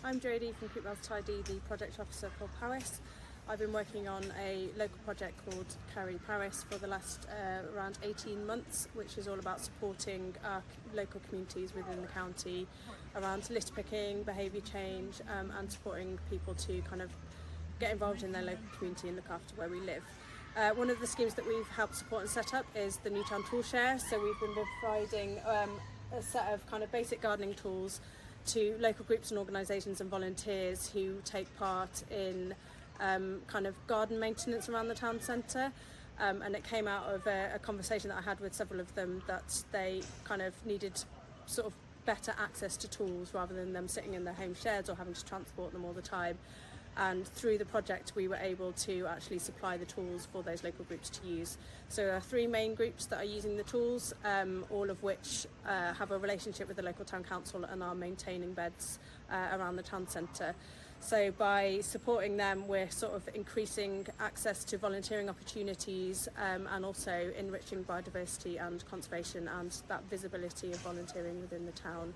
I'm Jodie from Group Tidy, the project officer for Powys. I've been working on a local project called Caru Powys for the last around 18 months, which is all about supporting our local communities within the county around litter picking, behaviour change, and supporting people to kind of get involved in their local community and look after where we live. One of the schemes that we've helped support and set up is the Newtown tool share. So we've been providing a set of kind of basic gardening tools to local groups and organisations and volunteers who take part in kind of garden maintenance around the town centre. And it came out of a conversation that I had with several of them that they kind of needed sort of better access to tools rather than them sitting in their home sheds or having to transport them all the time. And through the project we were able to actually supply the tools for those local groups to use. So there are 3 main groups that are using the tools, all of which have a relationship with the local town council and are maintaining beds around the town centre. So by supporting them we're sort of increasing access to volunteering opportunities and also enriching biodiversity and conservation and that visibility of volunteering within the town.